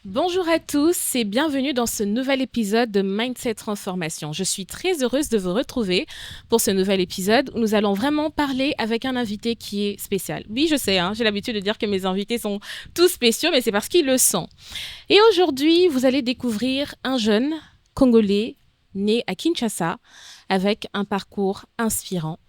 Bonjour à tous et bienvenue dans ce nouvel épisode de Mindset Transformation. Je suis très heureuse de vous retrouver pour ce nouvel épisode où nous allons vraiment parler avec un invité qui est spécial. Oui, je sais, j'ai l'habitude de dire que mes invités sont tous spéciaux, mais c'est parce qu'ils le sont. Et aujourd'hui, vous allez découvrir un jeune Congolais né à Kinshasa avec un parcours inspirant.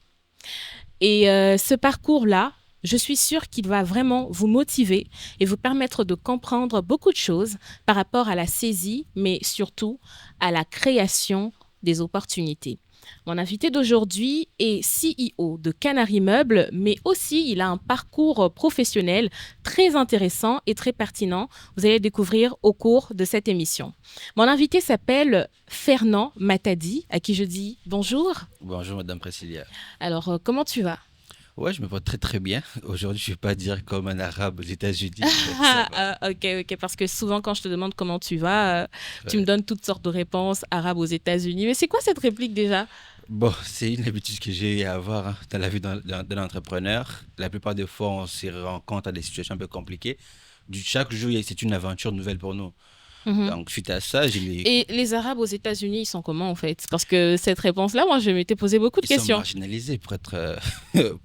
Et ce parcours-là, je suis sûre qu'il va vraiment vous motiver et vous permettre de comprendre beaucoup de choses par rapport à la saisie, mais surtout à la création des opportunités. Mon invité d'aujourd'hui est CEO de Canary Meubles, mais aussi il a un parcours professionnel très intéressant et très pertinent. Vous allez le découvrir au cours de cette émission. Mon invité s'appelle Fernand Matadi, à qui je dis bonjour. Bonjour Madame Priscilla. Alors, comment tu vas? Ouais, je me porte très très bien. Aujourd'hui, je ne vais pas dire comme un arabe aux États-Unis, mais ça va. Ok, parce que souvent quand je te demande comment tu vas, tu me Ouais. donnes toutes sortes de réponses arabes aux États-Unis. Mais c'est quoi cette réplique déjà? Bon, c'est une habitude que j'ai eu à avoir dans la vie d'un entrepreneur. La plupart des fois, on se rend compte à des situations un peu compliquées. Chaque jour, c'est une aventure nouvelle pour nous. Mhm. Donc, suite à ça, Et les Arabes aux États-Unis, ils sont comment en fait? Parce que cette réponse-là, moi, je m'étais posé beaucoup de ils sont questions. marginalisés, pour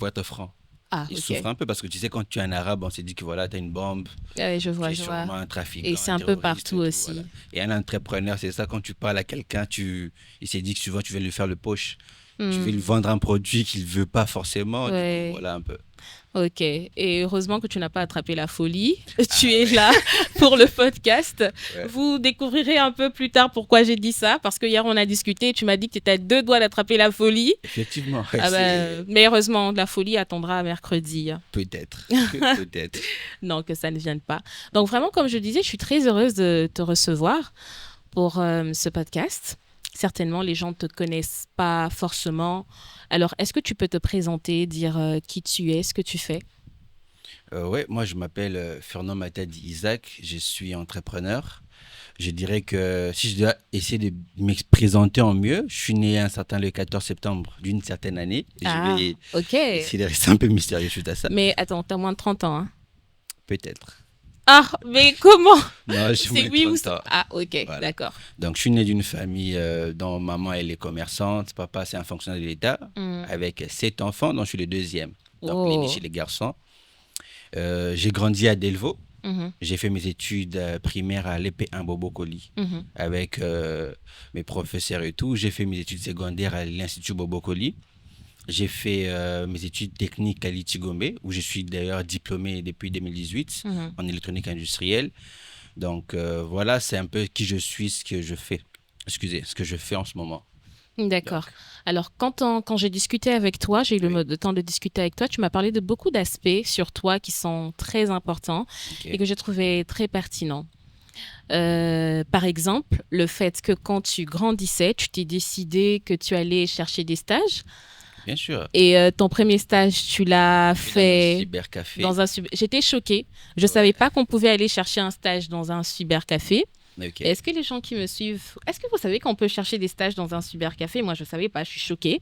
être franc. Ah, Ils souffrent ok. un peu parce que tu sais, quand tu es un arabe, on s'est dit que voilà, tu as une bombe, Ouais, tu es je vois. sûrement un Et trafiquant, c'est un un peu terroriste partout et tout, voilà. aussi. Et un entrepreneur, c'est ça, quand tu parles à quelqu'un, il s'est dit que souvent tu veux lui faire le poche. Tu veux lui Hmm. vendre un produit qu'il ne veut pas forcément, du coup, Ouais. voilà un peu. Ok, et heureusement que tu n'as pas attrapé la folie. Tu Ah es ouais, là pour le podcast. ouais. Vous découvrirez un peu plus tard pourquoi j'ai dit ça, parce que hier on a discuté et tu m'as dit que tu étais à deux doigts d'attraper la folie. Effectivement, ouais, Ah ben, c'est mais heureusement, la folie attendra mercredi. peut-être, peut-être. Non, que ça ne vienne pas. Donc vraiment, comme je disais, je suis très heureuse de te recevoir pour ce podcast. Certainement, les gens ne te connaissent pas forcément. Alors, est-ce que tu peux te présenter, dire qui tu es, ce que tu fais? Ouais, moi je m'appelle Fernand Matadi Isaac, je suis entrepreneur. Je dirais que si je dois essayer de me présenter en mieux, je suis né un certain le 14 septembre d'une certaine année. Je Ah, vais ok. essayer de rester un peu mystérieux suite à ça. Mais attends, t'as moins de 30 ans, hein? Peut-être. Ah, mais comment? Non, j'ai moins C'est de oui ou 30 c'est... ans. Ah, ok, Voilà. d'accord. Donc, je suis né d'une famille dont maman, elle est commerçante, papa, c'est un fonctionnaire de l'État, Hmm. avec 7 enfants, dont je suis le deuxième. Donc, l'aîné Oh. chez les garçons. J'ai grandi à Delvaux. Mhm, J'ai fait mes études primaires à l'EP1 Bobocoli mhm, avec mes professeurs et tout. J'ai fait mes études secondaires à l'Institut Bobocoli. J'ai fait mes études techniques à l'Itigombe, où je suis d'ailleurs diplômé depuis 2018 mhm. en électronique industrielle. Donc voilà, c'est un peu qui je suis, ce que je fais. Excusez, ce que je fais en ce moment. D'accord. Donc, Alors, quand j'ai discuté avec toi, j'ai eu oui, le temps de discuter avec toi, tu m'as parlé de beaucoup d'aspects sur toi qui sont très importants et ok, que j'ai trouvé très pertinents. Par exemple, le fait que quand tu grandissais, tu t'es décidé que tu allais chercher des stages bien sûr. et ton premier stage, tu l'as Je suis dans un fait cybercafé. dans un... J'étais choquée. Je ne savais Ouais, pas qu'on pouvait aller chercher un stage dans un cybercafé. ok. Est-ce que les gens qui me suivent, est-ce que vous savez qu'on peut chercher des stages dans un cybercafé? Moi, je ne savais pas, je suis choquée.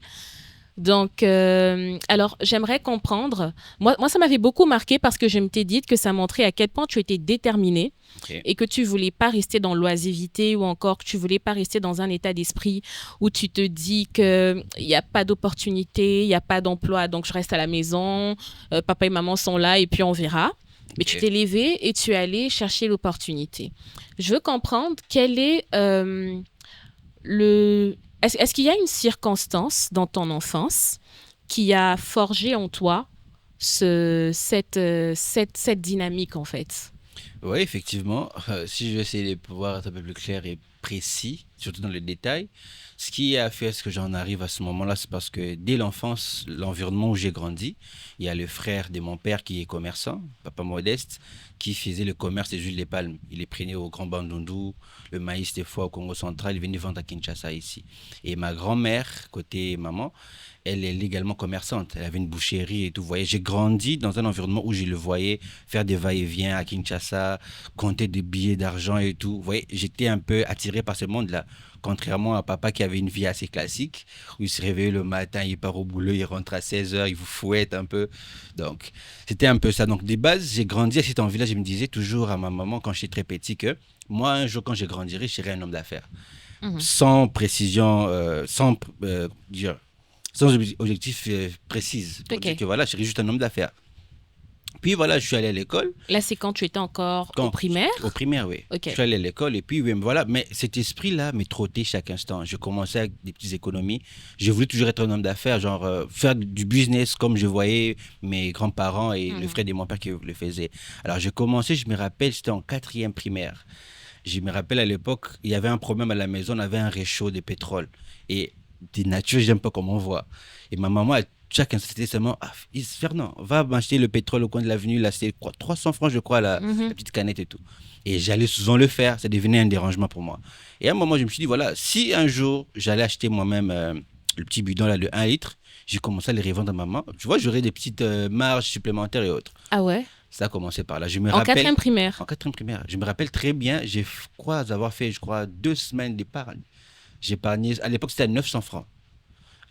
Donc, alors, j'aimerais comprendre. Moi, ça m'avait beaucoup marqué parce que je m'étais dit que ça montrait à quel point tu étais déterminé Ok. et que tu voulais pas rester dans l'oisiveté ou encore que tu voulais pas rester dans un état d'esprit où tu te dis que il n'y a pas d'opportunité, il n'y a pas d'emploi, donc je reste à la maison, papa et maman sont là et puis on verra. Mais tu Ok. t'es levé et tu es allé chercher l'opportunité. Je veux comprendre quel est le... Est-ce qu'il y a une circonstance dans ton enfance qui a forgé en toi cette dynamique, en fait? Oui, effectivement. Si je vais essayer de pouvoir être un peu plus clair et précis, surtout dans le détail, ce qui a fait ce que j'en arrive à ce moment-là, c'est parce que dès l'enfance, l'environnement où j'ai grandi, il y a le frère de mon père qui est commerçant, papa modeste, qui faisait le commerce des huiles de palme. Il les prenait au Grand Bandundu, le maïs des fois au Congo central, il venait vendre à Kinshasa ici. Et ma grand-mère, côté maman, elle est également commerçante. Elle avait une boucherie et tout. Vous voyez, j'ai grandi dans un environnement où je le voyais faire des va-et-vient à Kinshasa, ça, compter des billets d'argent et tout. Vous voyez, j'étais un peu attiré par ce monde-là. Contrairement à papa qui avait une vie assez classique, où il se réveille le matin, il part au boulot, il rentre à 16 heures, il vous fouette un peu. Donc, c'était un peu ça. Donc, des bases, j'ai grandi à cette envie-là. Je me disais toujours à ma maman, quand j'étais très petit, que moi, un jour, quand je grandirai, je serai un homme d'affaires. Mhm. Sans précision, dire, sans objectif précis. Pour dire Ok. que voilà, je serai juste un homme d'affaires. Puis voilà, je suis allé à l'école. Là, c'est quand tu étais encore au Quand, primaire? au primaire, oui. Ok. Je suis allé à l'école et puis, oui, voilà. Mais cet esprit-là me trottait chaque instant. Je commençais avec des petites économies. Je voulais toujours être un homme d'affaires, genre faire du business comme je voyais mes grands-parents et le Mhm. frère de mon père qui le faisaient. Alors, j'ai commencé, je me rappelle, j'étais en quatrième primaire. Je me rappelle à l'époque, il y avait un problème à la maison, on avait un réchaud de pétrole. Et de nature, j'aime pas comment on voit. Et ma maman, chaque instant, c'était seulement, ah, Fernand, va m'acheter le pétrole au coin de l'avenue, là, c'est quoi, 300 francs, je crois, la Mhm. petite canette et tout. Et j'allais souvent le faire, ça devenait un dérangement pour moi. Et à un moment, je me suis dit, voilà, si un jour, j'allais acheter moi-même le petit bidon, là, de 1 litre, j'ai commencé à les revendre à maman. Tu vois, j'aurais des petites marges supplémentaires et autres. Ah ouais? Ça a commencé par là. Je me En rappelle, quatrième primaire? en quatrième primaire, je me rappelle très bien, crois avoir fait, je crois, 2 semaines d'épargne. J'ai épargné, à l'époque, c'était à 900 francs.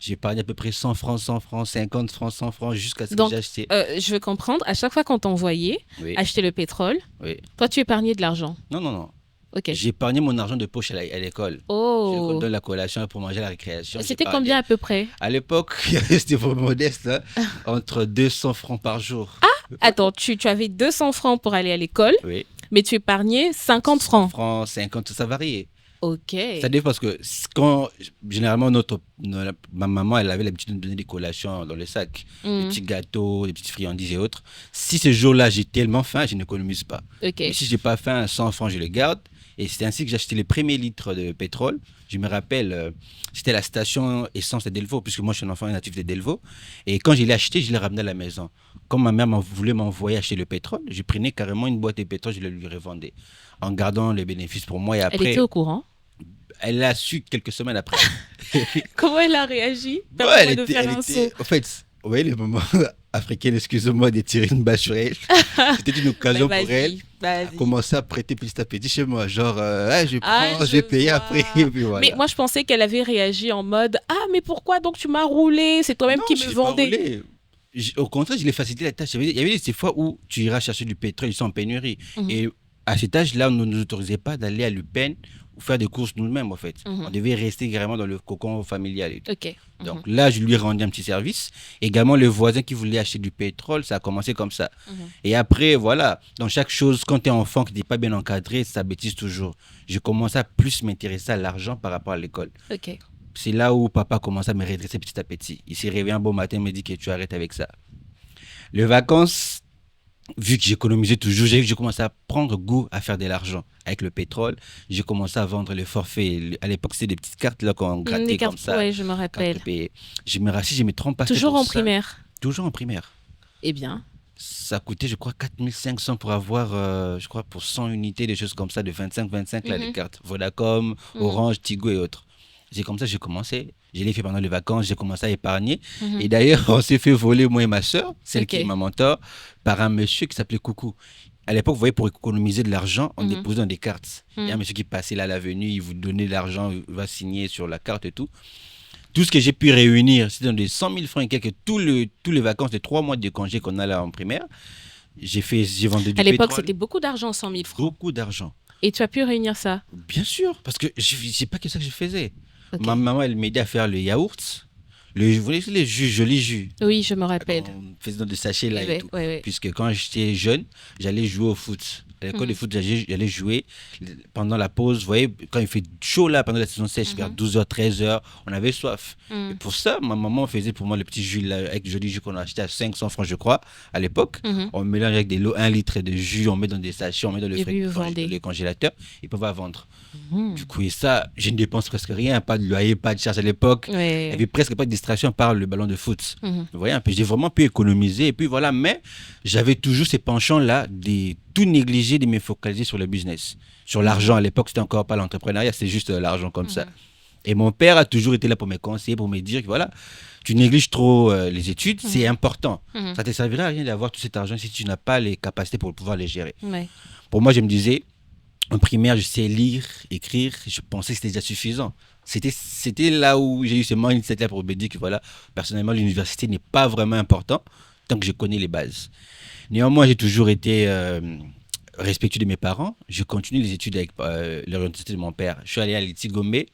J'ai épargné à peu près 100 francs, 100 francs, 50 francs, 100 francs, jusqu'à ce que Donc, j'ai acheté. je veux comprendre, à chaque fois qu'on t'envoyait Oui, acheter le pétrole, oui. toi, tu épargnais de l'argent. Non, non, non. Ok. J'ai épargné mon argent de poche à l'école. Je Oh. donne la collation pour manger à la récréation. C'était J'épargnais. combien à peu près? À l'époque, c'était vraiment modeste, hein, entre 200 francs par jour. Attends, tu avais 200 francs pour aller à l'école, Oui. mais tu épargnais 50 francs. Francs, 50, ça variait. Ok. Ça dépend parce que quand, généralement, ma maman, elle avait l'habitude de me donner des collations dans le sac. Des Mhm. petits gâteaux, des petites friandises et autres. Si ce jour-là, j'ai tellement faim, je n'économise pas. Ok. Mais si j'ai pas faim, 100 francs, je les garde. Et c'est ainsi que j'ai acheté les premiers litres de pétrole. Je me rappelle, c'était la station essence de Delvaux, puisque moi, je suis un enfant natif de Delvaux. Et quand je l'ai acheté, je l'ai ramené à la maison. Comme ma mère voulait m'envoyer acheter le pétrole, je prenais carrément une boîte de pétrole, je la lui revendais. En gardant les bénéfices pour moi. Et Elle était après, au courant. elle l'a su quelques semaines après. Comment elle a réagi? Ouais, Permets-moi de faire un saut. en fait, ouais, les moments africains, excusez-moi de tirer une balle sur elle. C'était une occasion Bah, pour elle. vas-y. Commencer à prêter petit à petit chez moi. Genre, ah, je Ah, prends, je je vais payer vois. après. Et puis voilà. Mais moi, je pensais qu'elle avait réagi en mode ah, mais pourquoi donc tu m'as roulé? C'est toi-même Non, qui je me l'ai pas vendais. roulé. Au contraire, je l'ai facilité la tâche. Il y avait ces fois où tu iras chercher du pétrole, ils sont en pénurie. Mhm. Et à cet âge-là, on ne nous autorisait pas d'aller à l'UPEN ou faire des courses nous-mêmes, en fait. Mhm. On devait rester carrément dans le cocon familial et tout. Ok. Donc là, je lui ai rendu un petit service. Également, le voisin qui voulait acheter du pétrole, ça a commencé comme ça. Mhm. Et après, voilà, dans chaque chose, quand tu es enfant, que tu n'es pas bien encadré, ça bêtise toujours. Je commençais à plus m'intéresser à l'argent par rapport à l'école. Ok. C'est là où papa commence à me redresser petit à petit. Il s'est réveillé un bon matin, il me dit que tu arrêtes avec ça. Les vacances, vu que j'économisais toujours, j'ai commencé à prendre goût à faire de l'argent. Avec le pétrole, j'ai commencé à vendre les forfaits. À l'époque, c'était des petites cartes là qu'on grattait Des comme cartes, ça. ouais, je me Cartes rappelle. prépayées. Je me rassis, je me trompe pas. c'était Toujours pour en ça. primaire. Toujours en primaire. Eh bien. Ça coûtait, je crois, 4500 pour avoir, je crois, pour 100 unités, des choses comme ça, de 25-25, là, les Mhm. cartes. Vodacom, Mhm. Orange, Tigo et autres. C'est comme ça que j'ai commencé. Je l'ai fait pendant les vacances, j'ai commencé à épargner. Mhm. Et d'ailleurs, on s'est fait voler, moi et ma soeur, celle Ok. qui est ma mentor, par un monsieur qui s'appelait Coucou. À l'époque, vous voyez, pour économiser de l'argent, on Mhm. déposait dans des cartes. Il y a un Mhm. monsieur qui passait là à l'avenue, il vous donnait l'argent, il va signer sur la carte et tout. Tout ce que j'ai pu réunir, c'était dans des 100 000 francs et quelques, tous les vacances, les 3 mois de congé qu'on a là en primaire. J'ai vendu du À l'époque, pétrole, c'était beaucoup d'argent, 100 000 francs. beaucoup d'argent. Et tu as pu réunir ça. Bien sûr, parce que c'est pas que ça que je faisais. Ok. Ma maman, elle m'aidait à faire le yaourt, vous voyez les jus, jolis jus. Oui, je me rappelle. On faisait dans des sachets là et Ouais, tout. ouais, ouais. Puisque quand j'étais jeune, j'allais jouer au foot. À l'école de foot, j'allais jouer pendant la pause. Vous voyez, quand il fait chaud là, pendant la saison sèche, vers 12h, 13h, on avait soif. Mhm. Et pour ça, ma maman faisait pour moi le petit jus là, avec joli jus qu'on a acheté à 500 francs, je crois, à l'époque. Mhm. On mélange avec des lots, 1 litre de jus, on met dans des sachets, on met dans Et puis, vous vendez. le congélateur, et puis on va vendre. Mhm. Du coup, et ça, je ne dépense presque rien, pas de loyer, pas de charge à l'époque. Il n'y Ouais. avait presque pas de distraction par le ballon de foot. Mhm. Vous voyez un peu, j'ai vraiment pu économiser. Et puis voilà, mais j'avais toujours ces penchants-là de tout négliger, de me focaliser sur le business. Sur l'argent, à l'époque, c'était encore pas l'entrepreneuriat, c'était juste l'argent comme ça. Et mon père a toujours été là pour me conseiller, pour me dire que voilà, tu négliges trop les études, c'est important. Ça ne te servira à rien d'avoir tout cet argent si tu n'as pas les capacités pour pouvoir les gérer. Ouais. Pour moi, je me disais, en primaire, je sais lire, écrire, je pensais que c'était déjà suffisant. C'était là où j'ai eu ce mindset-là pour me dire que voilà, personnellement, l'université n'est pas vraiment important tant que je connais les bases. Néanmoins, j'ai toujours été respectueux de mes parents. Je continue les études avec l'orientation de mon père. Je suis allé à l'ITI Gombe,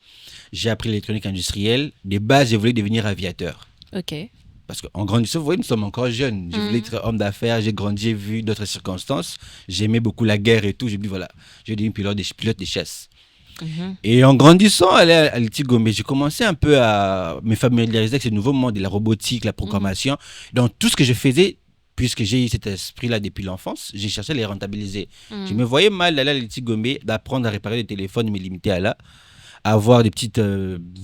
j'ai appris l'électronique industrielle. De base, je voulais devenir aviateur. Ok. Parce qu'en grandissant, vous voyez, nous sommes encore jeunes. Je voulais être homme d'affaires, j'ai grandi, j'ai vu d'autres circonstances. J'aimais beaucoup la guerre et tout. J'ai dit, voilà, je vais devenir pilote de chasse. Et en grandissant, aller à l'ITI Gombe, j'ai commencé un peu à me familiariser avec ce nouveau monde de la robotique, la programmation. Donc, tout ce que je faisais, puisque j'ai eu cet esprit-là depuis l'enfance, j'ai cherché à les rentabiliser. Je me voyais mal d'aller à l'ITI Gombe, d'apprendre à réparer des téléphones, me limiter à là. Avoir des petites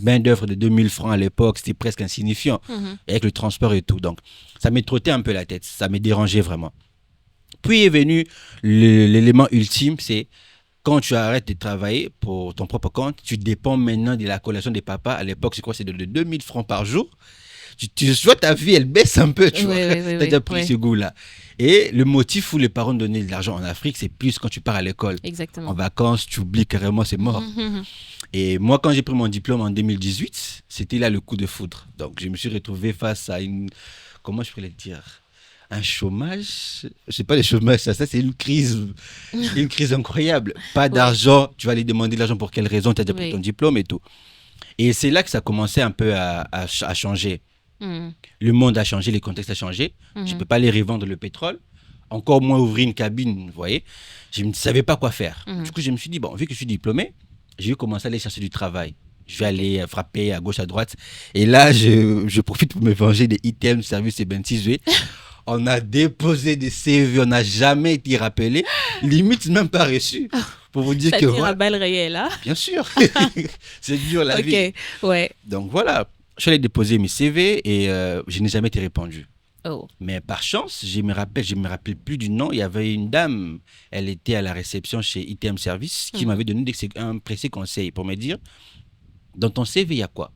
main-d'œuvre de 2000 francs à l'époque, c'était presque insignifiant, avec le transport et tout. Donc, ça m'est trotté un peu la tête, ça me dérangeait vraiment. Puis est venu l'élément ultime, c'est quand tu arrêtes de travailler pour ton propre compte, tu dépends maintenant de la collation des papas. À l'époque, c'est quoi? C'est de 2000 francs par jour. Tu vois, ta vie, elle baisse un peu, tu vois. Tu as déjà pris ce goût-là. Et le motif où les parents donnaient de l'argent en Afrique, c'est plus quand tu pars à l'école. Exactement. En vacances, tu oublies carrément, c'est mort. Et moi, quand j'ai pris mon diplôme en 2018, c'était là le coup de foudre. Donc, je me suis retrouvé face à comment je pourrais le dire? Un chômage. Je sais pas, le chômage, ça c'est une crise incroyable. Pas d'argent, tu vas aller demander de l'argent pour quelle raison? Tu as déjà pris ton diplôme et tout. Et c'est là que ça a commencé un peu à changer. Le monde a changé, les contextes ont changé. Je ne peux pas aller revendre le pétrole, encore moins ouvrir une cabine, vous voyez. Je ne savais pas quoi faire. Du coup, je me suis dit, bon, vu que je suis diplômé, je vais commencer à aller chercher du travail. Je vais aller frapper à gauche, à droite. Et là, je profite pour me venger des items, services et bêtises. On a déposé des CV, on n'a jamais été rappelé, limite même pas reçu. Pour vous dire ça que tire à balles réelles, hein? Bien sûr, c'est dur la vie. Ok, ouais. Donc voilà, je suis allé déposer mes CV et je n'ai jamais été répondu. Oh. Mais par chance, je me rappelle plus du nom. Il y avait une dame, elle était à la réception chez ITM Service qui m'avait donné un précis conseil pour me dire, dans ton CV, il y a quoi?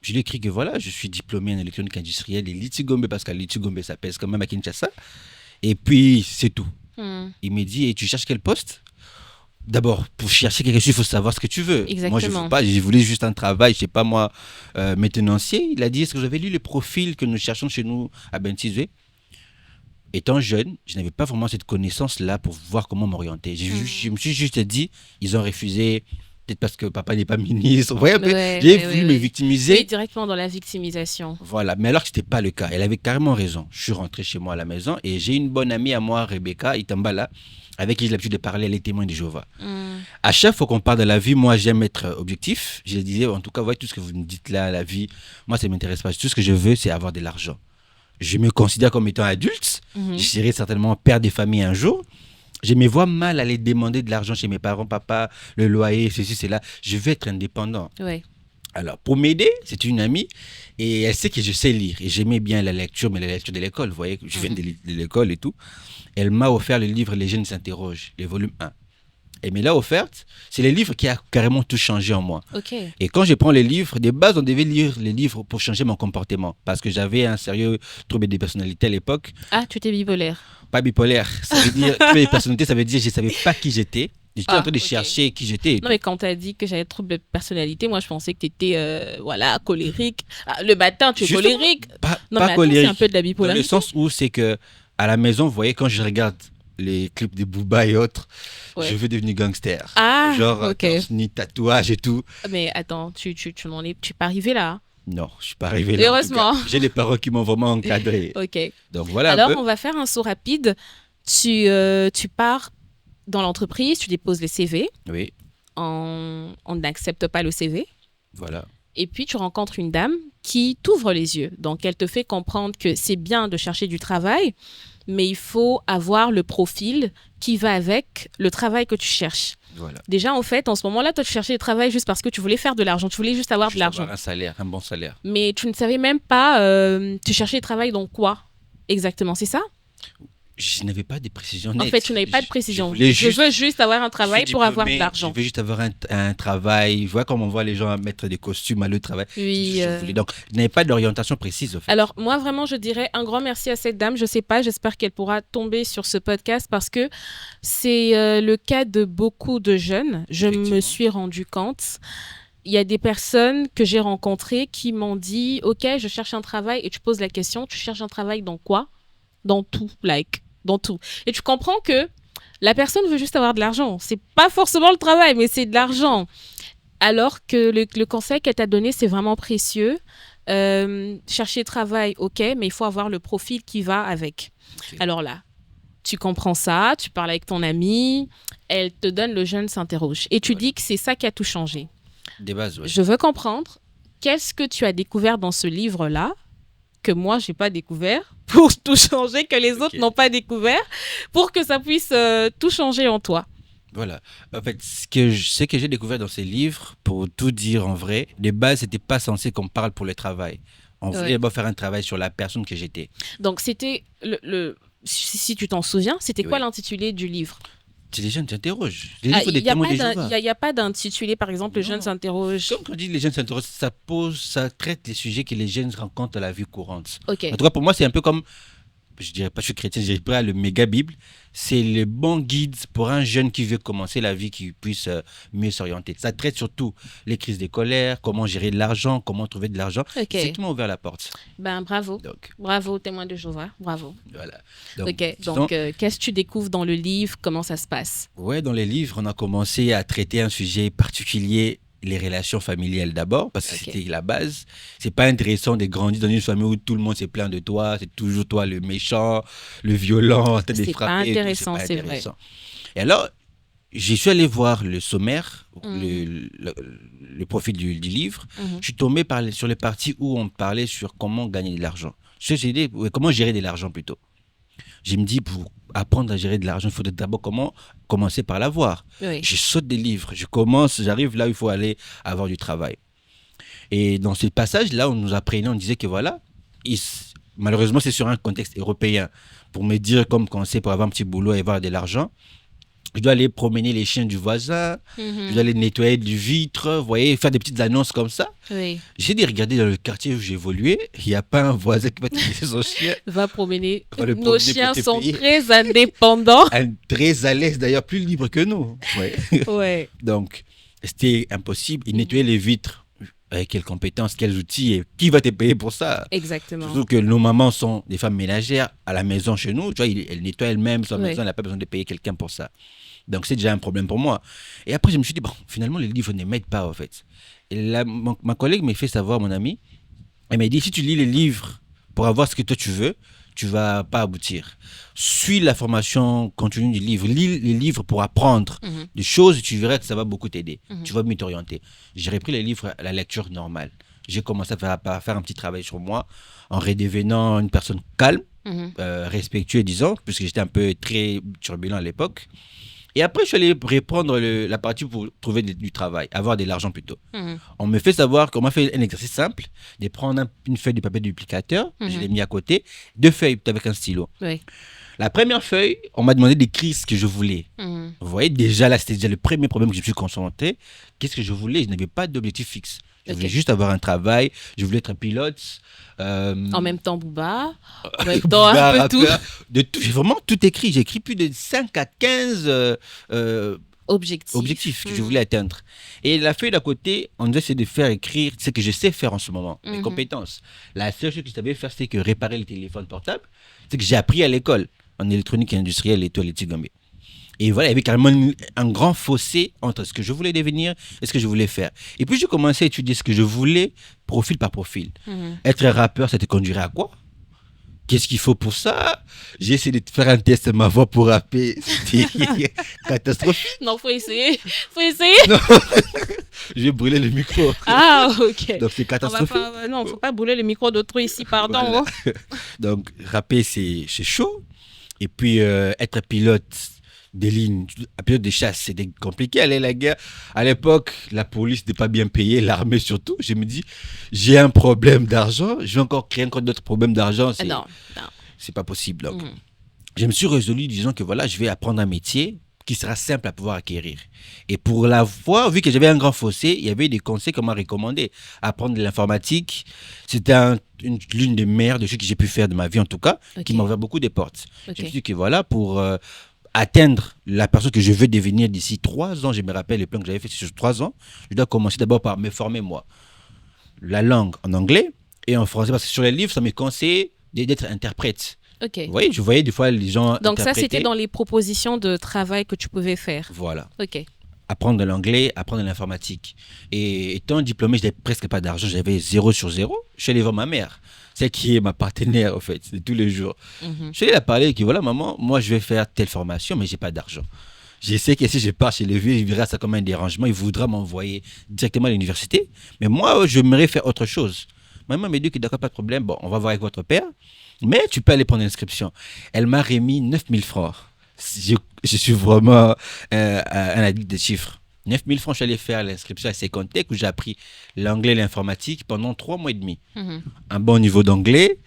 Je lui ai écrit que voilà, je suis diplômé en électronique industrielle et l'ITI Gombe, parce qu'à l'ITI Gombe, ça pèse quand même à Kinshasa. Et puis, c'est tout. Il m'a dit, et tu cherches quel poste? D'abord, pour chercher quelque chose, il faut savoir ce que tu veux. Exactement. Moi, je voulais juste un travail, je sais pas moi, maintenancier. Il a dit, est-ce que vous avez lu le profil que nous cherchons chez nous à Bentizé? Étant jeune, je n'avais pas vraiment cette connaissance-là pour voir comment m'orienter. Je me suis juste dit, ils ont refusé, peut-être parce que papa n'est pas ministre. Vous voyez un peu, j'ai voulu me victimiser. Oui, directement dans la victimisation. Voilà, mais alors que ce n'était pas le cas. Elle avait carrément raison. Je suis rentré chez moi à la maison et j'ai une bonne amie à moi, Rebecca Itambala, avec qui j'ai l'habitude de parler, elle est témoin de Jéhovah. À chaque fois qu'on parle de la vie, moi j'aime être objectif. Je disais, en tout cas, voyez tout ce que vous me dites là, la vie, moi ça ne m'intéresse pas. Tout ce que je veux, c'est avoir de l'argent. Je me considère comme étant adulte. Je serai certainement père de famille un jour. Je me vois mal aller demander de l'argent chez mes parents, papa, le loyer, ceci, cela. Je veux être indépendant. Ouais. Alors, pour m'aider, c'est une amie et elle sait que je sais lire. Et j'aimais bien la lecture, mais la lecture de l'école, vous voyez, je viens de l'école et tout. Elle m'a offert le livre Les jeunes s'interrogent, le volume 1. Elle me l'a offerte. C'est le livre qui a carrément tout changé en moi. Okay. Et quand je prends les livres, de base, on devait lire les livres pour changer mon comportement. Parce que j'avais un sérieux trouble de personnalité à l'époque. Ah, tu étais bipolaire? Pas bipolaire. Ça veut dire, trouble de personnalité, ça veut dire que je ne savais pas qui j'étais. J'étais en train de chercher qui j'étais. Non, mais quand tu as dit que j'avais trouble de personnalité, moi, je pensais que tu étais colérique. Ah, le matin, tu es colérique. Pas colérique. C'est un peu de la bipolarité. Dans le sens où c'est que à la maison, vous voyez, quand je regarde les clips de Booba et autres, je veux devenir gangster. Ah, genre, ni tatouage et tout. Mais attends, tu pas arrivé là? Non, je suis pas arrivé là. Heureusement. J'ai des parents qui m'ont vraiment encadré. Ok. Donc voilà. Alors, on va faire un saut rapide. Tu pars dans l'entreprise, tu déposes les CV. Oui. On n'accepte pas le CV. Voilà. Et puis, tu rencontres une dame qui t'ouvre les yeux. Donc, elle te fait comprendre que c'est bien de chercher du travail, mais il faut avoir le profil qui va avec le travail que tu cherches. Voilà. Déjà, en fait, en ce moment-là, toi, tu cherchais du travail juste parce que tu voulais faire de l'argent. Tu voulais juste avoir de l'argent. Avoir un salaire, un bon salaire. Mais tu ne savais même pas, tu cherchais du travail dans quoi exactement, c'est ça? Je n'avais pas de précision En nette. fait, tu n'avais pas de précision. voulais Je veux juste avoir un je travail suis pour avoir de diplômé, l'argent. je veux juste avoir un travail. Je vois comme on voit les gens mettre des costumes à le travail. Oui. Donc, je n'avais pas d'orientation précise, en fait. Alors, moi, vraiment, je dirais un grand merci à cette dame. Je sais pas, j'espère qu'elle pourra tomber sur ce podcast parce que c'est le cas de beaucoup de jeunes. Je me Effectivement. suis rendu compte. Il y a des personnes que j'ai rencontrées qui m'ont dit, OK, je cherche un travail et tu poses la question, tu cherches un travail dans quoi? Dans tout, dans tout. Et tu comprends que la personne veut juste avoir de l'argent. C'est pas forcément le travail, mais c'est de l'argent. Alors que le conseil qu'elle t'a donné, c'est vraiment précieux. Chercher travail, OK, mais il faut avoir le profil qui va avec. Ok. Alors là, tu comprends ça, tu parles avec ton amie, elle te donne le jeune s'interroge. Et tu Voilà. dis que c'est ça qui a tout changé. Des bases, ouais. Je veux comprendre, qu'est-ce que tu as découvert dans ce livre-là que moi, je n'ai pas découvert pour tout changer, que les autres n'ont pas découvert, pour que ça puisse tout changer en toi. Voilà. En fait, ce que j'ai découvert dans ces livres, pour tout dire en vrai, de base, c'était pas censé qu'on parle pour le travail. On voulait Ouais. d'abord faire un travail sur la personne que j'étais. Donc, c'était si tu t'en souviens, c'était quoi Oui. l'intitulé du livre? C'est les jeunes s'interrogent. Les Ah, livres des Il n'y a, témoins pas des d'un- Jéhovah. y a pas d'intitulé, par exemple, le Non. jeune s'interroge. Comme quand on dit les jeunes s'interrogent, ça traite les sujets que les jeunes rencontrent dans la vie courante. OK. En tout cas, pour moi, c'est un peu comme, je dirais pas, je suis chrétien, je dirais pas le méga Bible. C'est le bon guide pour un jeune qui veut commencer la vie, qui puisse mieux s'orienter. Ça traite surtout les crises de colère, comment gérer de l'argent, comment trouver de l'argent. OK. C'est ce qui m'a ouvert la porte. Ben, bravo. Donc, Bravo, témoin de Jéhovah. Bravo. voilà. OK. disons, Donc, qu'est-ce que tu découvres dans le livre? Comment ça se passe? ouais, dans les livres, on a commencé à traiter un sujet particulier, les relations familiales d'abord, parce que Ok. c'était la base. C'est pas intéressant de grandir dans une famille où tout le monde se plaint de toi, c'est toujours toi le méchant, le violent, t'as des C'est pas frappes et tout, intéressant, pas c'est vrai. intéressant. Et alors, je suis allé voir le sommaire, le profil du livre. Mhm. Je suis tombé sur les parties où on parlait sur comment gagner de l'argent. Comment gérer de l'argent plutôt. Je me dis, pour apprendre à gérer de l'argent, il faut d'abord commencer par l'avoir. Oui. Je saute des livres, j'arrive là où il faut aller avoir du travail. Et dans ce passage-là, on nous apprenait, on disait que voilà, malheureusement, c'est sur un contexte européen. Pour me dire, comme quand c'est pour avoir un petit boulot et avoir de l'argent, je dois aller promener les chiens du voisin, je dois aller nettoyer du vitre, vous voyez, faire des petites annonces comme ça. Oui. J'ai dit, regardez dans le quartier où j'ai évolué, il n'y a pas un voisin qui va te laisser son chien. Va promener. Va le Nos promener chiens pour te sont payer. très indépendants. Très à l'aise, d'ailleurs, plus libre que nous. Ouais. Ouais. Donc, c'était impossible. Il nettoyait les vitres. Avec quelles compétences, quels outils, et qui va te payer pour ça? Exactement. Surtout que nos mamans sont des femmes ménagères à la maison chez nous. Tu vois, elles nettoient elles-mêmes sa Ouais. maison, elle n'a pas besoin de payer quelqu'un pour ça. Donc, c'est déjà un problème pour moi. Et après, je me suis dit, bon, finalement, les livres ne m'aident pas, en fait. Et là, ma collègue m'a fait savoir, mon ami, elle m'a dit, si tu lis les livres pour avoir ce que toi tu veux, tu vas pas aboutir. Suis la formation continue du livre. Lis les livres pour apprendre Mhm. des choses et tu verras que ça va beaucoup t'aider. Mhm. Tu vas mieux t'orienter. J'ai repris les livres à la lecture normale. J'ai commencé à faire un petit travail sur moi en redevenant une personne calme, Mhm. respectueux, disons, puisque j'étais un peu très turbulent à l'époque. Et après, je suis allé reprendre la partie pour trouver du travail, avoir de l'argent plutôt. Mhm. On me fait savoir qu'on m'a fait un exercice simple, de prendre une feuille de papier duplicateur, je l'ai mis à côté, 2 feuilles avec un stylo. Oui. La première feuille, on m'a demandé d'écrire ce que je voulais. Mhm. Vous voyez, déjà là, c'était déjà le premier problème que je me suis concentré. Qu'est-ce que je voulais? Je n'avais pas d'objectif fixe. Je voulais Ok. juste avoir un travail, je voulais être un pilote. En même temps, Booba. En même temps, Booba, un peu tout. rappeur, de tout. J'ai vraiment tout écrit. J'ai écrit plus de 5 à 15 Objectif. objectifs que je Mhm. voulais atteindre. Et la feuille d'à côté, on essaie de faire écrire ce que je sais faire en ce moment, mes Mhm. compétences. La seule chose que je savais faire, c'est que réparer les téléphones portables. C'est que j'ai appris à l'école en électronique et industrielle et tout à l'Étigombe. Et voilà, il y avait carrément un grand fossé entre ce que je voulais devenir et ce que je voulais faire. Et puis, j'ai commencé à étudier ce que je voulais, profil par profil. Mhm. Être un rappeur, ça te conduirait à quoi? Qu'est-ce qu'il faut pour ça? J'ai essayé de faire un test de ma voix pour rapper. C'était catastrophique. Non, faut essayer. Faut essayer. Non. J'ai brûlé le micro. Ah, ok. Donc, c'est On va catastrophique. pas, non, faut pas brûler le micro d'autrui ici, pardon. Voilà. Oh. Donc, rapper, c'est chaud. Et puis, être pilote des lignes, un pilote de chasse, c'était compliqué. Aller à la guerre. À l'époque, la police n'était pas bien payée, l'armée surtout. Je me dis, j'ai un problème d'argent. Je vais encore créer encore d'autres problèmes d'argent. Non, non. C'est pas possible. Donc, Mhm. je me suis résolu disant que voilà, je vais apprendre un métier qui sera simple à pouvoir acquérir. Et pour la fois, vu que j'avais un grand fossé, il y avait des conseils qu'on m'a recommandé. Apprendre de l'informatique, c'était l'une des meilleures des choses que j'ai pu faire de ma vie, en tout cas, qui m'a ouvert beaucoup de portes. Je me suis Ok. dit que voilà, pour atteindre la personne que je veux devenir d'ici 3 ans, je me rappelle le plan que j'avais fait sur 3 ans, je dois commencer d'abord par me former moi. La langue en anglais et en français, parce que sur les livres, ça me conseillait d'être interprète. Ok. Vous voyez, je voyais des fois les gens Donc ça, c'était interpréter. dans les propositions de travail que tu pouvais faire. Voilà. Ok. Apprendre de l'anglais, apprendre de l'informatique. Et étant diplômé, je n'avais presque pas d'argent, j'avais 0 sur 0. Je suis allé voir ma mère, celle qui est ma partenaire, en fait, de tous les jours. Mhm. Je suis allé la parler et dit, voilà, maman, moi, je vais faire telle formation, mais j'ai pas d'argent. Je sais que si je pars chez les vieux, il verra ça comme un dérangement, il voudra m'envoyer directement à l'université. Mais moi, j'aimerais faire autre chose. Maman m'a dit que d'accord, pas de problème, bon, on va voir avec votre père, mais tu peux aller prendre l'inscription. Elle m'a remis 9 000 francs. Je suis vraiment un addict des chiffres. 9 000 francs, je suis allé faire l'inscription à Secondtech où j'ai appris l'anglais et l'informatique pendant 3 mois et demi. Mhm. Un bon niveau d'anglais,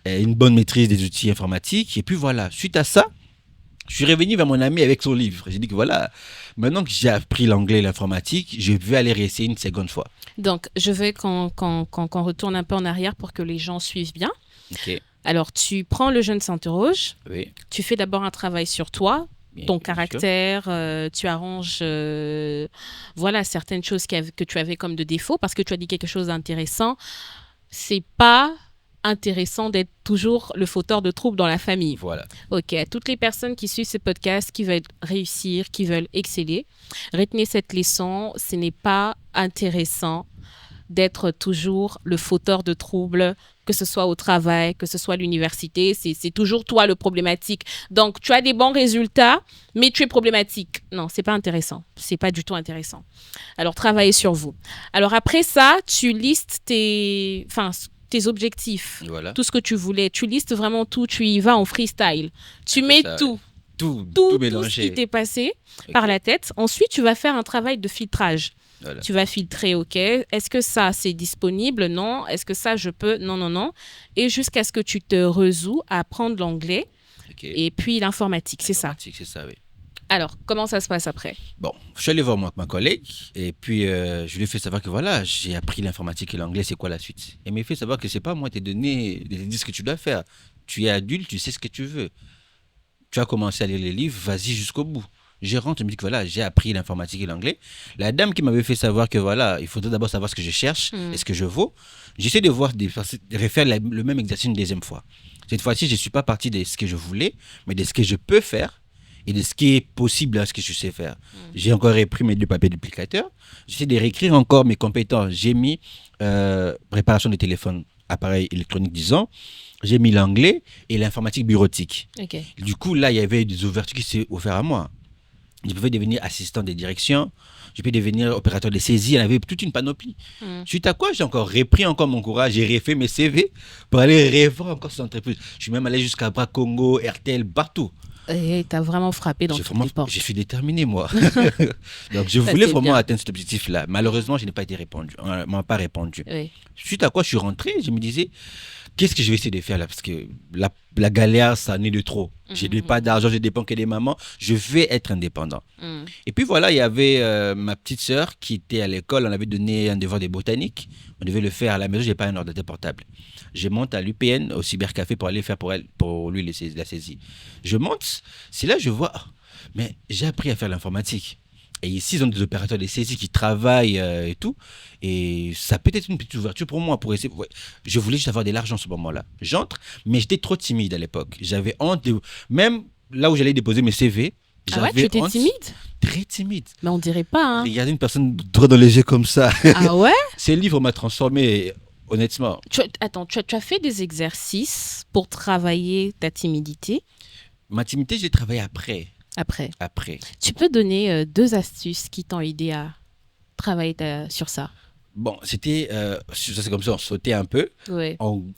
une bonne maîtrise des outils informatiques. Et puis voilà, suite à ça, je suis revenu vers mon ami avec son livre. J'ai dit que voilà, maintenant que j'ai appris l'anglais et l'informatique, je vais aller réessayer une seconde fois. Donc, je vais qu'on retourne un peu en arrière pour que les gens suivent bien. Ok, Alors, tu prends le jeune s'interroge, oui. tu fais d'abord un travail sur toi, Bien, ton bien sûr. caractère, tu arranges voilà, certaines choses que tu avais comme de défaut parce que tu as dit quelque chose d'intéressant. C'est pas intéressant d'être toujours le fauteur de troubles dans la famille. Voilà. Ok, à toutes les personnes qui suivent ce podcast, qui veulent réussir, qui veulent exceller, retenez cette leçon, ce n'est pas intéressant d'être toujours le fauteur de troubles, que ce soit au travail, que ce soit à l'université, c'est toujours toi le problématique. Donc, tu as des bons résultats, mais tu es problématique. Non, c'est pas intéressant. C'est pas du tout intéressant. Alors, travaillez sur vous. Alors, après ça, tu listes tes objectifs, Voilà. tout ce que tu voulais. Tu listes vraiment tout, tu y vas en freestyle. Tu mets ça, tout, Tout tout ce qui mélangé. t'est passé Ok, par la tête. Ensuite, tu vas faire un travail de filtrage. voilà. Tu vas filtrer, OK. Est-ce que ça, c'est disponible? Non. Est-ce que ça, je peux? Non, non, non. Et jusqu'à ce que tu te resous à apprendre l'anglais Ok. et puis l'informatique, c'est ça. Informatique, c'est ça, oui. Alors, comment ça se passe après? Bon, je suis allé voir ma collègue et puis je lui ai fait savoir que voilà, j'ai appris l'informatique et l'anglais, c'est quoi la suite? Elle m'a fait savoir que c'est pas moi, t'es donné, t'es dit ce que tu dois faire. Tu es adulte, tu sais ce que tu veux. Tu as commencé à lire les livres, vas-y jusqu'au bout. Je rentre, je me dis que voilà, j'ai appris l'informatique et l'anglais. La dame qui m'avait fait savoir que voilà, il faudrait d'abord savoir ce que je cherche et ce que je vaux. J'essaie de voir, de refaire le même exercice une deuxième fois. Cette fois-ci, je ne suis pas parti de ce que je voulais, mais de ce que je peux faire et de ce qui est possible à ce que je sais faire. J'ai encore repris mes 2 papiers duplicateur. J'essaie de réécrire encore mes compétences. J'ai mis réparation des téléphones, appareils électroniques, disons. J'ai mis l'anglais et l'informatique bureautique. OK. Du coup, là, il y avait des ouvertures qui s'est offertes à moi. Je pouvais devenir assistant de direction, je peux devenir opérateur de saisie, il y en avait toute une panoplie. Suite à quoi, j'ai encore repris encore mon courage, j'ai refait mes CV pour aller revendre encore ces entreprises. Je suis même allé jusqu'à Bras Congo, RTL, partout. Et t'as vraiment frappé dans toutes les portes. Je suis déterminé, moi. Donc, je Ça, voulais c'est vraiment bien. atteindre cet objectif-là. Malheureusement, je n'ai pas été répondu. On ne m'a pas répondu. Oui. Suite à quoi, je suis rentré, je me disais, qu'est-ce que je vais essayer de faire là? Parce que la galère, ça en est de trop. Je n'ai pas d'argent, je dépends que des mamans. Je vais être indépendant. Mm. Et puis voilà, il y avait ma petite sœur qui était à l'école. On avait donné un devoir de botanique. On devait le faire à la maison. Je n'ai pas un ordinateur portable. Je monte à l'UPN, au cybercafé, pour aller faire pour lui la saisie. Je monte. C'est là que je vois, ah, mais j'ai appris à faire l'informatique. Et ici, ils ont des opérateurs de saisie qui travaillent et tout. Et ça peut être une petite ouverture pour moi pour essayer. Ouais. Je voulais juste avoir de l'argent à ce moment-là. J'entre, mais j'étais trop timide à l'époque. J'avais honte. Même là où j'allais déposer mes CV, Ah ouais, tu j'avais étais honte. timide? Très timide. Mais on dirait pas, hein. Regarder une personne droit dans les yeux comme ça. Ah ouais? Ce livre m'a transformé, honnêtement. Attends, tu as fait des exercices pour travailler ta timidité Ma timidité, j'ai travaillé après. après. Tu peux donner 2 astuces qui t'ont aidé à travailler sur ça? Bon, c'était. Ça, c'est comme ça, on sautait un peu. Oui.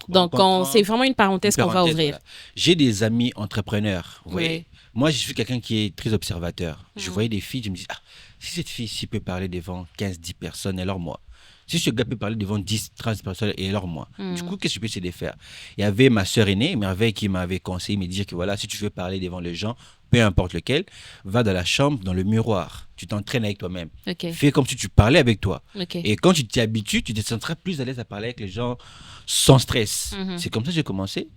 Donc, C'est vraiment une parenthèse qu'on va ouvrir. Voilà. J'ai des amis entrepreneurs. Vous voyez. Oui. Moi, je suis quelqu'un qui est très observateur. Je voyais des filles, je me dis, ah, si cette fille-ci peut parler devant 15-10 personnes, alors moi. Si ce gars peut parler devant 10, 30 personnes, et alors moi, du coup, qu'est-ce que je peux essayer de faire? Il y avait ma sœur aînée, Merveille, qui m'avait conseillé, me dire que voilà, si tu veux parler devant les gens, peu importe lequel, va dans la chambre, dans le miroir. Tu t'entraînes avec toi-même. Ok. Fais comme si tu parlais avec toi. Ok. Et quand tu t'y habitues, tu te sentiras plus à l'aise à parler avec les gens sans stress. C'est comme ça que j'ai commencé.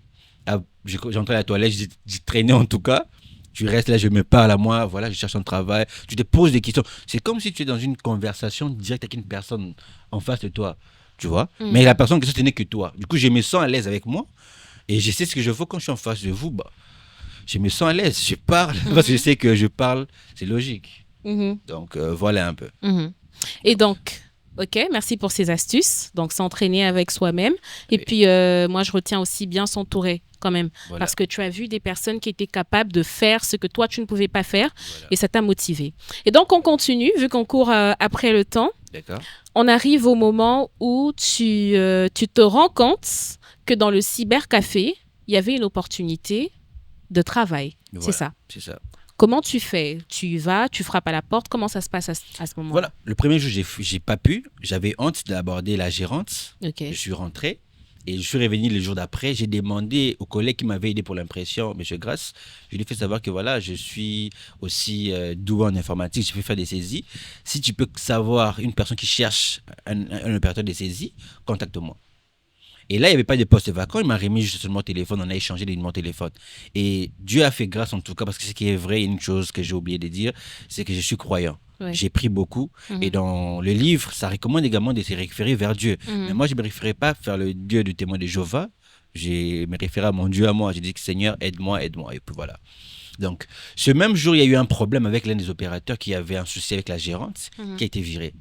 J'entrais à la toilette, j'ai traîné en tout cas. Tu restes là, je me parle à moi, voilà, je cherche un travail. Tu te poses des questions. C'est comme si tu es dans une conversation directe avec une personne en face de toi, tu vois. Mais la personne en question, ce n'est que toi. Du coup, je me sens à l'aise avec moi et je sais ce que je veux quand je suis en face de vous. Bah, je me sens à l'aise, je parle parce que je sais que je parle, c'est logique. Donc, voilà un peu. Et donc, ok, merci pour ces astuces. Donc, s'entraîner avec soi-même. Et puis, moi, je retiens aussi bien s'entourer quand même. Voilà. Parce que tu as vu des personnes qui étaient capables de faire ce que toi, tu ne pouvais pas faire. Voilà. Et ça t'a motivé. Et donc, on continue, vu qu'on court après le temps. D'accord. On arrive au moment où tu te rends compte que dans le cybercafé, il y avait une opportunité de travail. Voilà, C'est ça. C'est ça. Comment tu fais? Tu y vas, tu frappes à la porte. Comment ça se passe à ce moment-là? Voilà. Le premier jour, j'ai pas pu. J'avais honte d'aborder la gérante. Ok. Je suis rentré. Et je suis revenu le jour d'après. J'ai demandé au collègue qui m'avait aidé pour l'impression, M. Grasse, je lui ai fait savoir que voilà, je suis aussi doué en informatique, je peux faire des saisies. Si tu peux savoir une personne qui cherche un opérateur de saisie, contacte-moi. Et là, il n'y avait pas de poste vacant. Il m'a remis juste mon téléphone. On a échangé les numéros de téléphone. Et Dieu a fait grâce en tout cas, parce que ce qui est vrai, une chose que j'ai oublié de dire, c'est que je suis croyant. Ouais. J'ai pris beaucoup. Et dans le livre, ça recommande également de se référer vers Dieu. Mais moi, je ne me référais pas vers le Dieu du témoin de Jéhovah. Je me référais à mon Dieu à moi. J'ai dit que Seigneur, aide-moi, aide-moi. Et puis voilà. Donc, ce même jour, il y a eu un problème avec l'un des opérateurs qui avait un souci avec la gérante, qui a été virée.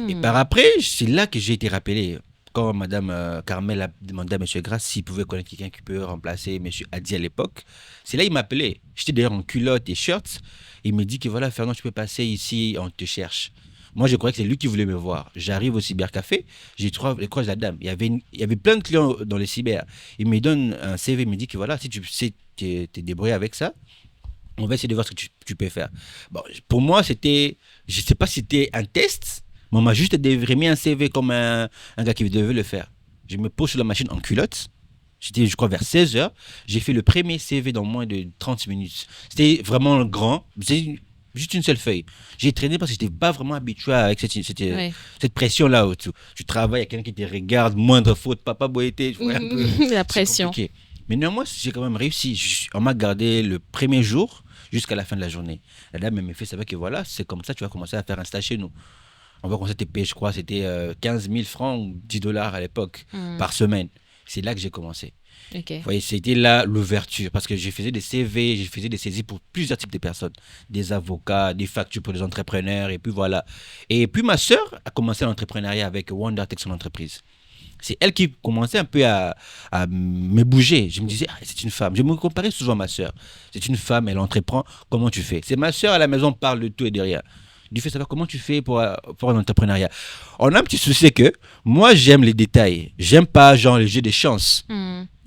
Et par après, c'est là que j'ai été rappelé. Quand Mme Carmel a demandé à M. Grasse s'il pouvait connaître quelqu'un qui peut remplacer M. Adi à l'époque, c'est là qu'il m'a appelé. J'étais d'ailleurs en culotte et shorts. Il me dit que voilà, Fernand, tu peux passer ici, on te cherche. Moi, je croyais que c'est lui qui voulait me voir. J'arrive au cybercafé, je croise la dame. Il y avait plein de clients dans le cyber. Il me donne un CV, il me dit que voilà, si tu sais te débrouiller avec ça, on va essayer de voir ce que tu peux faire. Bon, pour moi, c'était, je ne sais pas si c'était un test. On m'a juste remis un CV comme un gars qui devait le faire. Je me pose sur la machine en culotte. J'étais, je crois, vers 16h. J'ai fait le premier CV dans moins de 30 minutes. C'était vraiment grand. C'est juste une seule feuille. J'ai traîné parce que je n'étais pas vraiment habitué avec cette pression-là autour. Tu travailles avec quelqu'un qui te regarde, moindre faute, papa boité. La pression. Mais néanmoins, j'ai quand même réussi. On m'a gardé le premier jour jusqu'à la fin de la journée. La dame m'a fait savoir que voilà, c'est comme ça, tu vas commencer à faire un stage chez nous. On va commencer à te payer, je crois, c'était 15 000 francs ou 10 dollars à l'époque par semaine. C'est là que j'ai commencé. Okay. Vous voyez, c'était là l'ouverture parce que je faisais des CV, je faisais des saisies pour plusieurs types de personnes. Des avocats, des factures pour des entrepreneurs et puis voilà. Et puis ma sœur a commencé l'entrepreneuriat avec WonderTech, son entreprise. C'est elle qui commençait un peu à me bouger. Je me disais, ah, c'est une femme. Je me comparais souvent à ma sœur. C'est une femme, elle entreprend. Comment tu fais? C'est ma sœur à la maison parle de tout et de rien. Du fait savoir comment tu fais pour un entrepreneuriat. On a un petit souci que moi, j'aime les détails. J'aime pas, genre, les jeux de chance.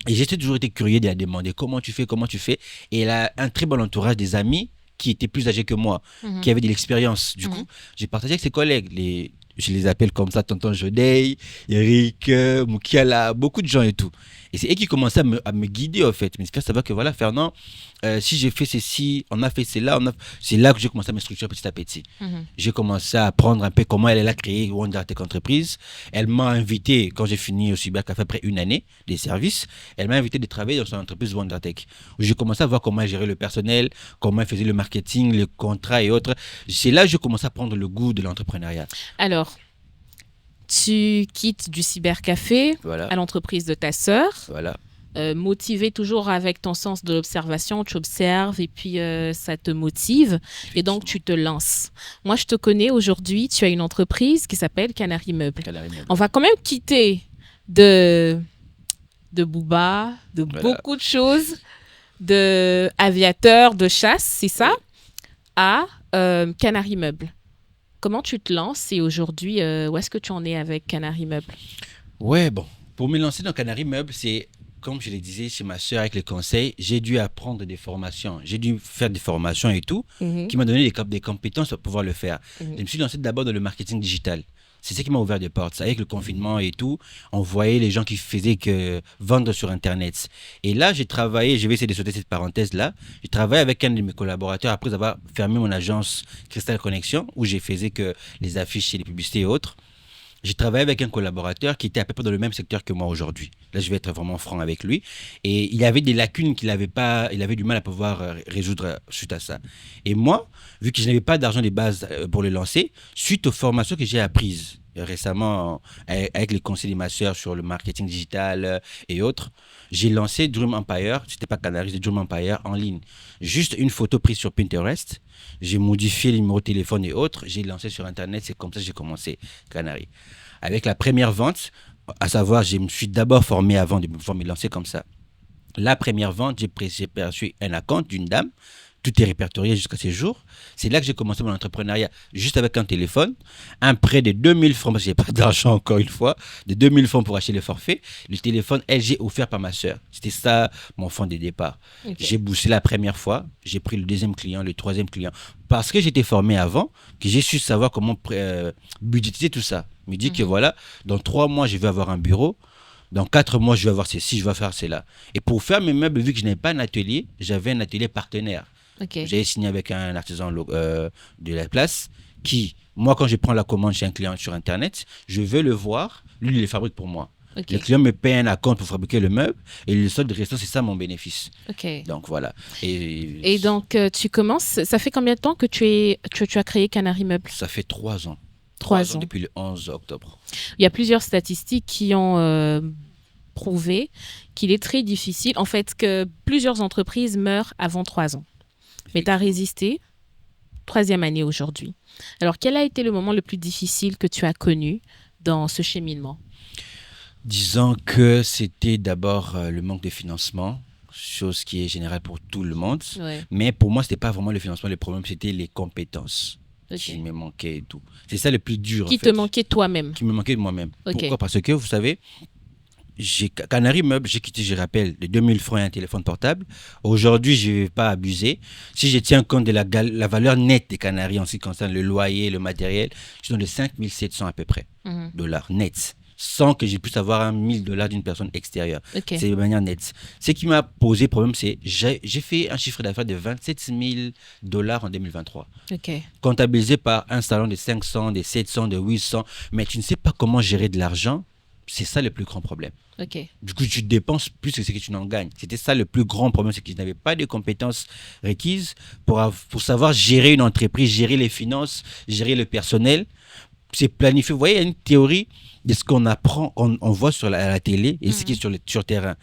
Et j'ai toujours été curieux de la demander comment tu fais. Et elle a un très bon entourage des amis qui étaient plus âgés que moi, qui avaient de l'expérience. Du coup, j'ai partagé avec ses collègues. Je les appelle comme ça, Tonton Jodey, Eric, Moukiala, beaucoup de gens et tout. Et c'est eux qui commençaient à me guider, en fait. Mais c'est savoir que voilà, Fernand, si j'ai fait ceci, on a fait cela, c'est là que j'ai commencé à me structurer petit à petit. J'ai commencé à apprendre un peu comment elle a créé WonderTech Entreprise. Elle m'a invité, quand j'ai fini au cybercafé après une année des services, elle m'a invité de travailler dans son entreprise WonderTech. J'ai commencé à voir comment elle gérait le personnel, comment elle faisait le marketing, les contrats et autres. C'est là que j'ai commencé à prendre le goût de l'entrepreneuriat. Alors, tu quittes du cybercafé à l'entreprise de ta sœur. Voilà. Motivé toujours avec ton sens de l'observation, tu observes et puis ça te motive et donc tu te lances. Moi, je te connais aujourd'hui, tu as une entreprise qui s'appelle Canary Meubles. On va quand même quitter de Booba, de beaucoup de choses, de aviateur, de chasse, c'est ça, à Canary Meubles. Comment tu te lances et aujourd'hui, où est-ce que tu en es avec Canary Meubles? Ouais, bon, pour me lancer dans Canary Meubles, c'est, comme je le disais chez ma soeur avec les conseils, j'ai dû apprendre des formations. J'ai dû faire des formations et tout, qui m'ont donné des compétences pour pouvoir le faire. Je me suis lancé d'abord dans le marketing digital. C'est ce qui m'a ouvert des portes. Avec le confinement et tout, on voyait les gens qui faisaient que vendre sur Internet. Et là, j'ai travaillé, je vais essayer de sauter cette parenthèse-là. J'ai travaillé avec un de mes collaborateurs après avoir fermé mon agence Crystal Connection, où j'ai faisais que les affiches et les publicités et autres. J'ai travaillé avec un collaborateur qui était à peu près dans le même secteur que moi aujourd'hui. Là, je vais être vraiment franc avec lui. Et il avait des lacunes qu'il avait pas, il avait du mal à pouvoir résoudre suite à ça. Et moi, vu que je n'avais pas d'argent de base pour le lancer, suite aux formations que j'ai apprises récemment avec les conseils de ma sœur sur le marketing digital et autres, j'ai lancé Dream Empire. C'était pas Canary, c'était Dream Empire en ligne. Juste une photo prise sur Pinterest. J'ai modifié les numéros de téléphone et autres. J'ai lancé sur Internet. C'est comme ça que j'ai commencé Canary. Avec la première vente, à savoir, je me suis d'abord formé avant de me lancer comme ça. La première vente, j'ai perçu un acompte d'une dame. Tout est répertorié jusqu'à ces jours. C'est là que j'ai commencé mon entrepreneuriat, juste avec un téléphone. Un prêt de 2000 francs, parce que je n'ai pas d'argent encore une fois, de 2000 francs pour acheter le forfait. Le téléphone, LG offert par ma soeur. C'était ça mon fonds de départ. Okay. J'ai boosté la première fois, j'ai pris le deuxième client, le troisième client. Parce que j'étais formé avant, que j'ai su savoir comment budgétiser tout ça. Je me dis que voilà, dans 3 mois, je vais avoir un bureau. Dans 4 mois, je vais avoir ceci, je vais faire cela. Et pour faire mes meubles, vu que je n'avais pas un atelier, j'avais un atelier partenaire. Okay. J'ai signé avec un artisan de la place qui, moi, quand je prends la commande chez un client sur Internet, je veux le voir, lui, il les fabrique pour moi. Okay. Le client me paye un acompte pour fabriquer le meuble et le solde de restant, c'est ça mon bénéfice. Okay. Donc voilà. Et donc, tu commences, ça fait combien de temps que tu as créé Canary Meubles? Ça fait 3 ans. 3 ans. Depuis le 11 octobre. Il y a plusieurs statistiques qui ont prouvé qu'il est très difficile, en fait, que plusieurs entreprises meurent avant 3 ans. Mais tu as résisté, 3e année aujourd'hui. Alors, quel a été le moment le plus difficile que tu as connu dans ce cheminement? Disons que c'était d'abord le manque de financement, chose qui est générale pour tout le monde. Ouais. Mais pour moi, ce n'était pas vraiment le financement, le problème, c'était les compétences. Okay. Qui me manquaient et tout. C'est ça le plus dur. Qui te manquait toi-même? Qui me manquait de moi-même. Okay. Pourquoi? Parce que, vous savez, Canary Meubles, j'ai quitté, je rappelle, les 2000 francs et un téléphone portable. Aujourd'hui, je ne vais pas abuser. Si je tiens compte de la valeur nette des Canaries en ce qui concerne le loyer, le matériel, je suis dans les 5700 à peu près dollars net. Sans que je puisse avoir $1000 d'une personne extérieure. Okay. C'est de manière nette. Ce qui m'a posé problème, c'est que j'ai fait un chiffre d'affaires de $27 000 en 2023. Okay. Comptabilisé par un salon de 500, de 700, de 800. Mais tu ne sais pas comment gérer de l'argent. C'est ça le plus grand problème. Okay. Du coup, tu dépenses plus que ce que tu n'en gagnes. C'était ça le plus grand problème, c'est que je n'avais pas de compétences requises pour savoir gérer une entreprise, gérer les finances, gérer le personnel. C'est planifié. Vous voyez, il y a une théorie de ce qu'on apprend, on voit sur la télé et ce qui est sur le terrain.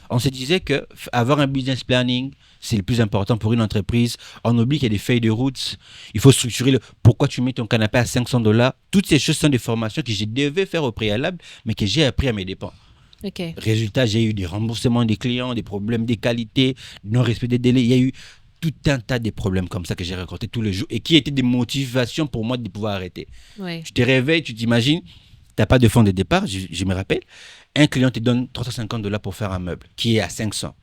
On se disait qu'avoir un business planning, c'est le plus important pour une entreprise. On oublie qu'il y a des feuilles de route. Il faut structurer pourquoi tu mets ton canapé à $500. Toutes ces choses sont des formations que je devais faire au préalable, mais que j'ai appris à mes dépens. Okay. Résultat, j'ai eu des remboursements des clients, des problèmes de qualité, non-respect des délais. Il y a eu tout un tas de problèmes comme ça que j'ai rencontrés tous les jours et qui étaient des motivations pour moi de pouvoir arrêter. Ouais. Tu te réveilles, tu t'imagines, tu n'as pas de fonds de départ, je me rappelle. Un client te donne $350 pour faire un meuble qui est à 500.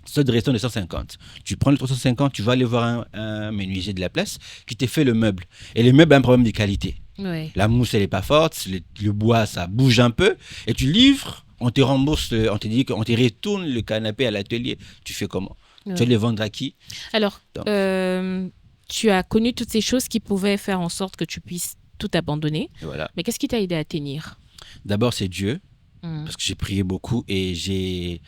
Seul de restant de 150. Tu prends le 350, tu vas aller voir un menuisier de la place qui te fait le meuble. Et le meuble a un problème de qualité. Ouais. La mousse, elle n'est pas forte, le bois, ça bouge un peu. Et tu livres, on te rembourse, on te dit qu'on te retourne le canapé à l'atelier. Tu fais comment? Ouais. Tu vas le vendre à qui? Alors, tu as connu toutes ces choses qui pouvaient faire en sorte que tu puisses tout abandonner. Voilà. Mais qu'est-ce qui t'a aidé à tenir? D'abord, c'est Dieu. Parce que j'ai prié beaucoup et j'ai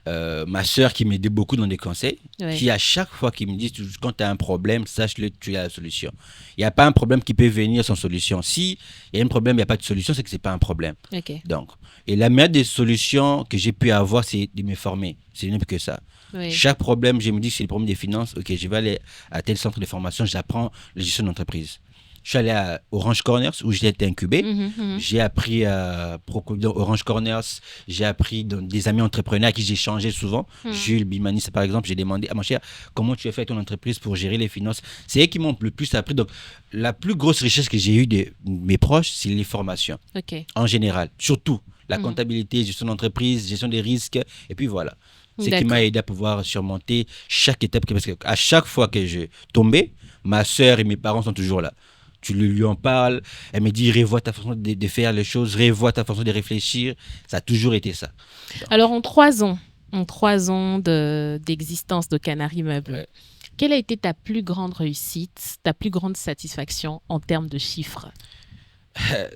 ma sœur qui m'aidait beaucoup dans des conseils, qui à chaque fois qui me dit quand tu as un problème, sache-le, tu as la solution. Il n'y a pas un problème qui peut venir sans solution. Si il y a un problème, il n'y a pas de solution, c'est que ce n'est pas un problème. Okay. Donc, et la meilleure des solutions que j'ai pu avoir, c'est de me former. C'est même que ça. Oui. Chaque problème, je me dis que c'est le problème des finances. Ok, je vais aller à tel centre de formation, j'apprends la gestion d'entreprise. Je suis allé à Orange Corners où j'ai été incubé. J'ai appris à Orange Corners. J'ai appris des amis entrepreneurs à qui j'ai changé souvent. Jules Bimanis, par exemple, j'ai demandé à mon cher comment tu as fait ton entreprise pour gérer les finances. C'est eux qui m'ont le plus appris. Donc, la plus grosse richesse que j'ai eue de mes proches, c'est les formations. Okay. En général, surtout la comptabilité, gestion d'entreprise, gestion des risques. Et puis voilà. C'est ce qui m'a aidé à pouvoir surmonter chaque étape. Parce qu'à chaque fois que je tombais, ma soeur et mes parents sont toujours là. tu lui en parles, elle me dit revois ta façon de faire les choses, revois ta façon de réfléchir. Ça a toujours été ça. Alors, en 3 ans d'existence de Canary Meuble, Ouais. quelle a été ta plus grande réussite, ta plus grande satisfaction en termes de chiffres?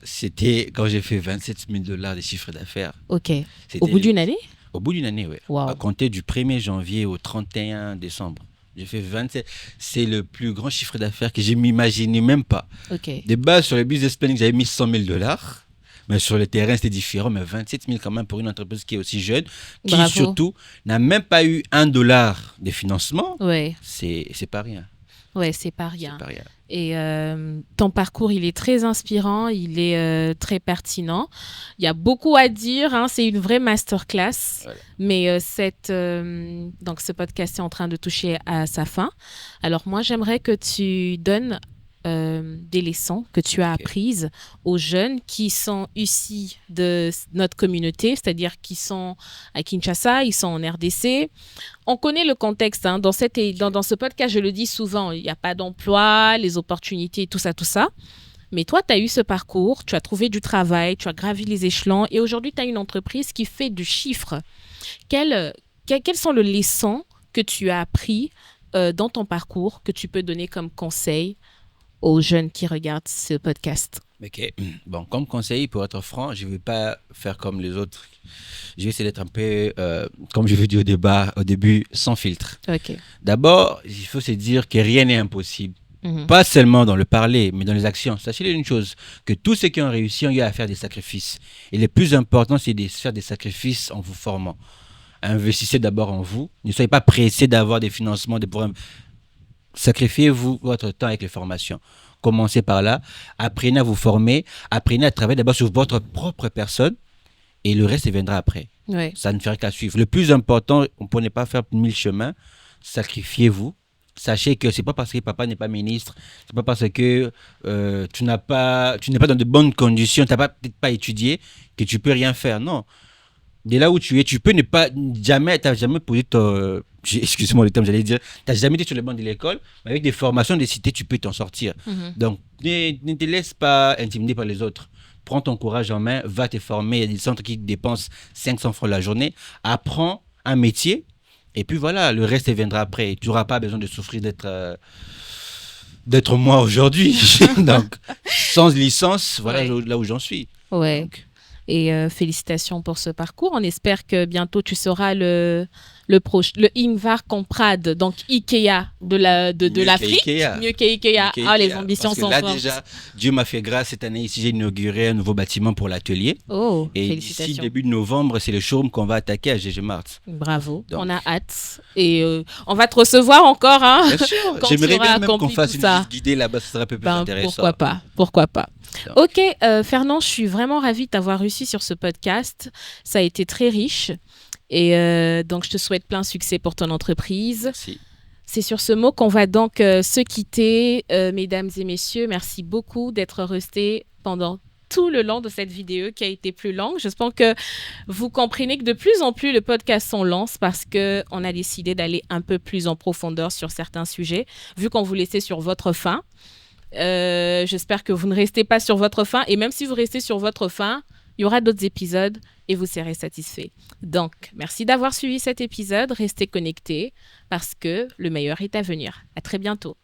C'était quand j'ai fait 27 000 $ de chiffre d'affaires. OK. Au C'était bout d'une année? au bout d'une année, oui. Wow. À compter du 1er janvier au 31 décembre. J'ai fait 27. C'est le plus grand chiffre d'affaires que je m'imaginais même pas. OK. De base, sur le business planning, j'avais mis 100 000 $. Mais sur le terrain, c'était différent. Mais 27 000 quand même pour une entreprise qui est aussi jeune, qui Bravo. surtout n'a même pas eu $1 de financement. Ouais, C'est pas rien. ouais, c'est pas rien. C'est pas rien. Et ton parcours, il est très inspirant, il est très pertinent. Il y a beaucoup à dire, hein, c'est une vraie masterclass. Voilà. Mais donc ce podcast est en train de toucher à sa fin. Alors moi, j'aimerais que tu donnes des leçons que tu as Ok. apprises aux jeunes qui sont issus de notre communauté, c'est-à-dire qui sont à Kinshasa, ils sont en RDC. On connaît le contexte. Hein. Dans ce podcast, je le dis souvent, il n'y a pas d'emploi, les opportunités, tout ça, tout ça. Mais toi, tu as eu ce parcours, tu as trouvé du travail, tu as gravi les échelons et aujourd'hui, tu as une entreprise qui fait du chiffre. Quelles sont les leçons que tu as appris dans ton parcours que tu peux donner comme conseil aux jeunes qui regardent ce podcast? Ok. Bon, comme conseil, pour être franc, je ne vais pas faire comme les autres. Je vais essayer d'être un peu, comme je vous dis au début, sans filtre. OK. D'abord, il faut se dire que rien n'est impossible. Mhm. Pas seulement dans le parler, mais dans les actions. Sachez une chose, que tous ceux qui ont réussi ont eu à faire des sacrifices. Et le plus important, c'est de faire des sacrifices en vous formant. Investissez d'abord en vous. Ne soyez pas pressés d'avoir des financements, des programmes. Sacrifiez-vous votre temps avec les formations. Commencez par là. Apprenez à vous former. Apprenez à travailler d'abord sur votre propre personne. Et le reste viendra après. Ouais. Ça ne fera qu'à suivre. Le plus important, on ne peut pas faire 1000 chemins. Sacrifiez-vous. Sachez que c'est pas parce que papa n'est pas ministre, c'est pas parce que tu n'es pas dans de bonnes conditions, tu n'as peut-être pas étudié, que tu peux rien faire. Non. De là où tu es, tu peux ne pas jamais, t'as jamais posé ton, excusez-moi le terme, j'allais dire, t'as jamais été sur le banc de l'école, mais avec des formations de cité, tu peux t'en sortir. Mhm. Donc, ne te laisse pas intimider par les autres. Prends ton courage en main, va te former. Il y a des centres qui dépensent 500 francs la journée. Apprends un métier. Et puis voilà, le reste viendra après. Tu n'auras pas besoin de souffrir d'être moi aujourd'hui. Donc, sans licence, voilà Ouais. là où j'en suis. Ouais. Donc, Et félicitations pour ce parcours. On espère que bientôt tu seras le Ingvar Kamprad, donc Ikea de mieux l'Afrique. qu'IKEA. Mieux qu'Ikea. Mieux Ah, les qu'IKEA. ambitions Parce que sont là, fortes. déjà, Dieu m'a fait grâce. Cette année, ici, j'ai inauguré un nouveau bâtiment pour l'atelier. Oh, Et d'ici félicitations. début de novembre, c'est le showroom qu'on va attaquer à GG Mart. Bravo. Donc. On a hâte. Et on va te recevoir encore. Hein, Bien sûr, quand tu j'aimerais auras bien même qu'on accompli fasse tout une ça. visite guidée là-bas, ce serait un peu plus Ben, intéressant. pourquoi pas. Pourquoi pas. Donc. Ok, Fernand, je suis vraiment ravie de t'avoir reçu sur ce podcast. Ça a été très riche. Et donc, je te souhaite plein succès pour ton entreprise. Merci. C'est sur ce mot qu'on va donc se quitter. Mesdames et messieurs, merci beaucoup d'être restés pendant tout le long de cette vidéo qui a été plus longue. J'espère que vous comprenez que de plus en plus le podcast s'en lance parce qu'on a décidé d'aller un peu plus en profondeur sur certains sujets, vu qu'on vous laissait sur votre faim. J'espère que vous ne restez pas sur votre faim. Et même si vous restez sur votre faim, il y aura d'autres épisodes et vous serez satisfait. Donc, merci d'avoir suivi cet épisode. Restez connectés parce que le meilleur est à venir. À très bientôt.